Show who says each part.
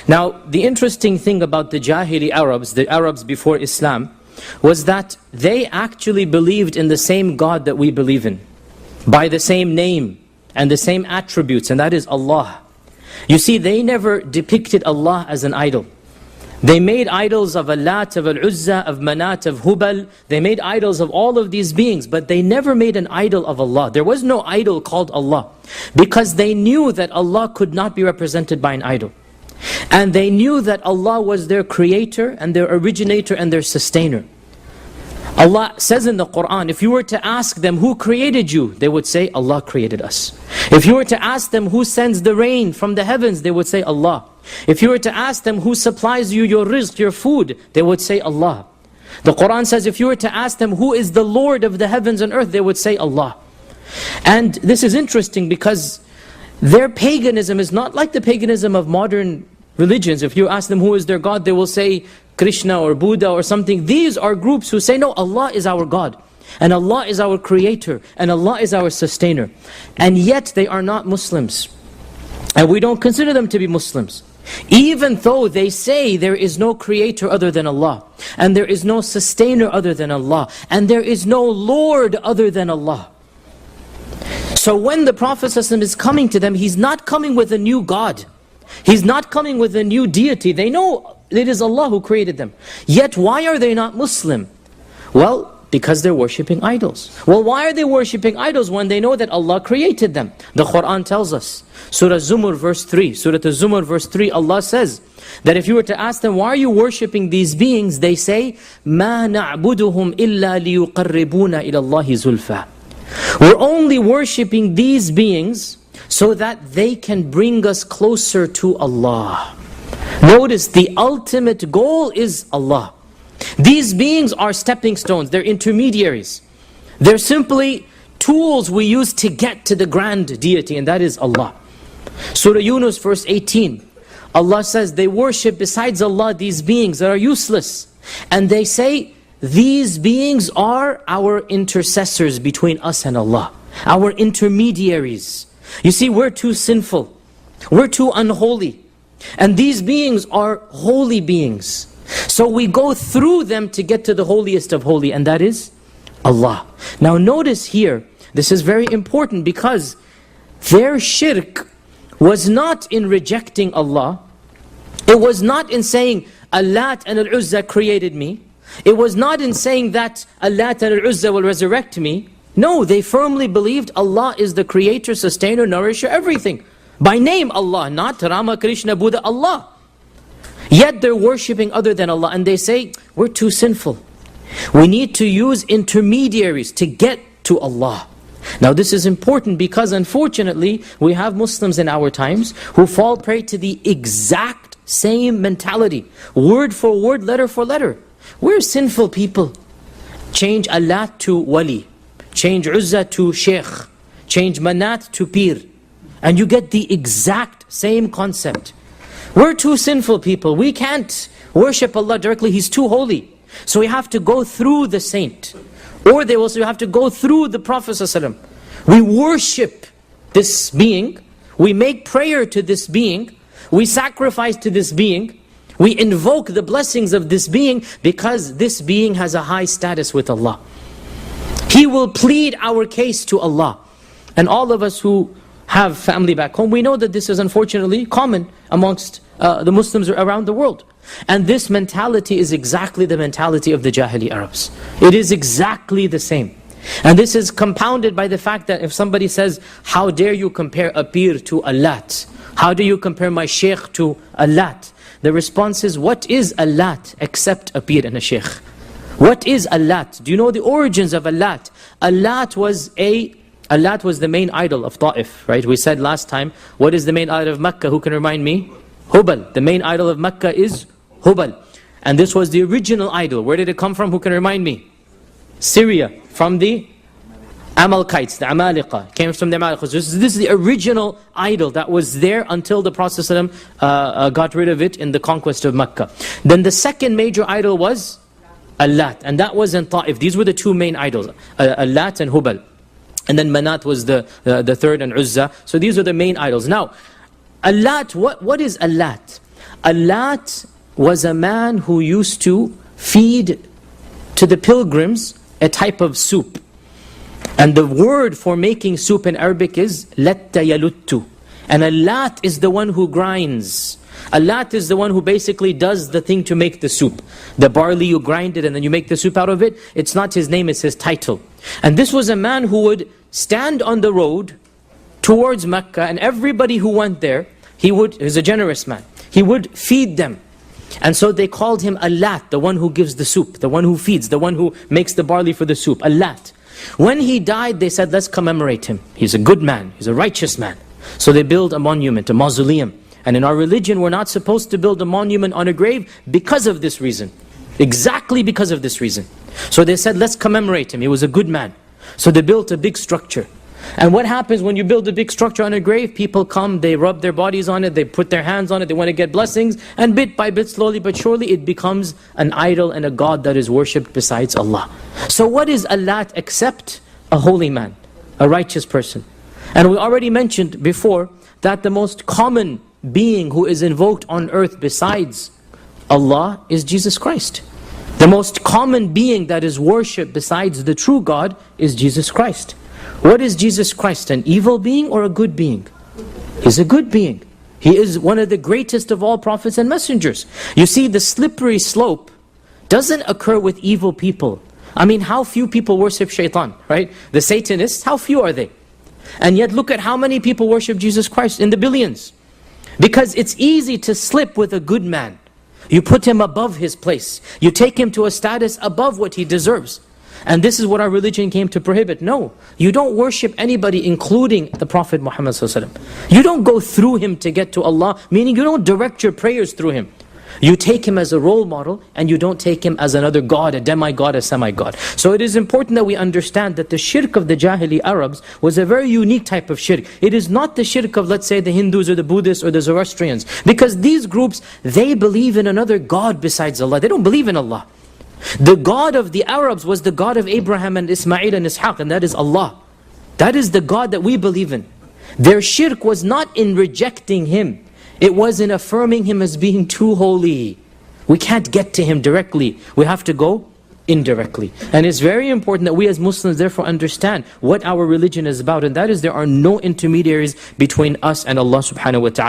Speaker 1: Now, the interesting thing about the Jahili Arabs, the Arabs before Islam, was that they actually believed in the same God that we believe in, by the same name and the same attributes, and that is Allah. You see, they never depicted Allah as an idol. They made idols of Al-lat, of Al-Uzza, of Manat, of Hubal. They made idols of all of these beings, but they never made an idol of Allah. There was no idol called Allah, because they knew that Allah could not be represented by an idol. And they knew that Allah was their creator and their originator and their sustainer. Allah says in the Quran, if you were to ask them who created you, they would say Allah created us. If you were to ask them who sends the rain from the heavens, they would say Allah. If you were to ask them who supplies you your rizq, your food, they would say Allah. The Quran says if you were to ask them who is the Lord of the heavens and earth, they would say Allah. And this is interesting because their paganism is not like the paganism of modern religions. If you ask them who is their God, they will say Krishna or Buddha or something. These are groups who say, no, Allah is our God. And Allah is our creator. And Allah is our sustainer. And yet they are not Muslims. And we don't consider them to be Muslims. Even though they say there is no creator other than Allah. And there is no sustainer other than Allah. And there is no Lord other than Allah. So when the Prophet ﷺ is coming to them, he's not coming with a new God. He's not coming with a new deity. They know it is Allah who created them. Yet why are they not Muslim? Well, because they're worshipping idols. Well, why are they worshipping idols when they know that Allah created them? The Quran tells us. Surah Zumar verse 3. Surah Zumar verse 3, Allah says that if you were to ask them, why are you worshipping these beings? They say, مَا نَعْبُدُهُمْ إِلَّا لِيُقَرِّبُونَ إِلَى اللَّهِ زُلْفَى. We're only worshipping these beings so that they can bring us closer to Allah. Notice the ultimate goal is Allah. These beings are stepping stones, they're intermediaries. They're simply tools we use to get to the grand deity, and that is Allah. Surah Yunus verse 18, Allah says they worship besides Allah these beings that are useless. And they say, these beings are our intercessors between us and Allah, our intermediaries. You see, we're too sinful, we're too unholy, and these beings are holy beings. So we go through them to get to the holiest of holy, and that is Allah. Now notice here, this is very important because their shirk was not in rejecting Allah. It was not in saying, Al-lat and Al-Uzza created me. It was not in saying that Al-lat and Al-Uzza will resurrect me. No, they firmly believed Allah is the creator, sustainer, nourisher, everything. By name Allah, not Rama, Krishna, Buddha, Allah. Yet they're worshipping other than Allah, and they say, we're too sinful. We need to use intermediaries to get to Allah. Now this is important because unfortunately we have Muslims in our times who fall prey to the exact same mentality. Word for word, letter for letter. We're sinful people. Change Al-lat to Wali. Change Uzza to Sheikh. Change Manat to Pir. And you get the exact same concept. We're too sinful people. We can't worship Allah directly. He's too holy. So we have to go through the saint. Or they also have to go through the Prophet ﷺ. We worship this being. We make prayer to this being. We sacrifice to this being. We invoke the blessings of this being because this being has a high status with Allah. He will plead our case to Allah. And all of us who have family back home, we know that this is unfortunately common amongst the Muslims around the world. And this mentality is exactly the mentality of the Jahili Arabs. It is exactly the same. And this is compounded by the fact that if somebody says, how dare you compare a pir to Al-lat? How do you compare my sheikh to Al-lat? The response is, what is Al-lat except a pir and a sheikh? What is Al-lat? Do you know the origins of Al-lat? Al-lat was the main idol of Taif, right? We said last time, what is the main idol of Makkah? Who can remind me? Hubal. The main idol of Makkah is Hubal. And this was the original idol. Where did it come from? Who can remind me? Syria. From the amalkites, the amalkites. Came from the amalkites. This is the original idol that was there until the Prophet ﷺ got rid of it in the conquest of Makkah. Then the second major idol was Al-lat. And that was in Taif. These were the two main idols. Al-lat and Hubal. And then Manat was the third, and Uzza. So these are the main idols. Now, Al-lat, what is Al-lat? Al-lat was a man who used to feed to the pilgrims a type of soup. And the word for making soup in Arabic is latta yaluttu. And Al-lat is the one who grinds. Al-lat is the one who basically does the thing to make the soup. The barley, you grind it and then you make the soup out of it. It's not his name, it's his title. And this was a man who would stand on the road towards Mecca, and everybody who went there, he was a generous man. He would feed them. And so they called him Al-lat, the one who gives the soup, the one who feeds, the one who makes the barley for the soup, Al-lat. When he died, they said, let's commemorate him. He's a good man, he's a righteous man. So they build a monument, a mausoleum. And in our religion, we're not supposed to build a monument on a grave because of this reason. Exactly because of this reason. So they said, let's commemorate him, he was a good man. So they built a big structure. And what happens when you build a big structure on a grave? People come, they rub their bodies on it, they put their hands on it, they want to get blessings, and bit by bit, slowly but surely, it becomes an idol and a god that is worshipped besides Allah. So what is Al-lat except a holy man, a righteous person? And we already mentioned before that the most common being who is invoked on earth besides Allah is Jesus Christ. The most common being that is worshipped besides the true God is Jesus Christ. What is Jesus Christ? An evil being or a good being? He's a good being. He is one of the greatest of all prophets and messengers. You see, the slippery slope doesn't occur with evil people. I mean, how few people worship shaitan, right? The Satanists, how few are they? And yet look at how many people worship Jesus Christ, in the billions. Because it's easy to slip with a good man. You put him above his place. You take him to a status above what he deserves. And this is what our religion came to prohibit. No, you don't worship anybody, including the Prophet Muhammad ﷺ. You don't go through him to get to Allah, meaning you don't direct your prayers through him. You take him as a role model, and you don't take him as another god, a demigod, a semi-god. So it is important that we understand that the shirk of the Jahili Arabs was a very unique type of shirk. It is not the shirk of, let's say, the Hindus or the Buddhists or the Zoroastrians. Because these groups, they believe in another god besides Allah. They don't believe in Allah. The God of the Arabs was the God of Abraham and Ismail and Ishaq, and that is Allah. That is the God that we believe in. Their shirk was not in rejecting Him. It was in affirming Him as being too holy. We can't get to Him directly. We have to go indirectly. And it's very important that we as Muslims therefore understand what our religion is about. And that is, there are no intermediaries between us and Allah subhanahu wa ta'ala.